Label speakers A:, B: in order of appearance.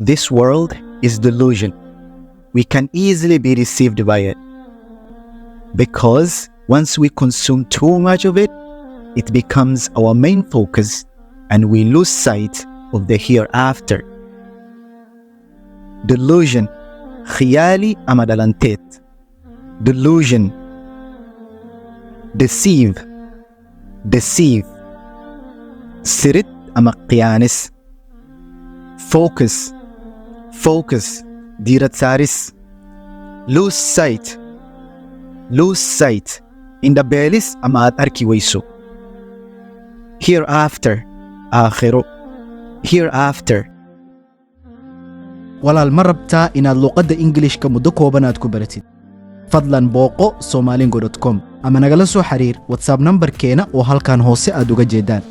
A: This world is delusion. We can easily be deceived by it. Because once we consume too much of it, it becomes our main focus and we lose sight of the hereafter. Delusion, khiyali ama dhalanteed. Delusion, deceive. Sirit ama qiyaanis. Focus, diirad saaris. Lose sight, indhabeelis ama aad arki weyso. Hereafter, aakhiro. Hereafter.
B: walaal ma rabtaa inaad luuqadda Englishka muddo kooban aad ku baratid? fadlan booqo somalingo.com ama nagala soo xiriir WhatsApp numberkeena oo halkan hoose aad uga jeedaan.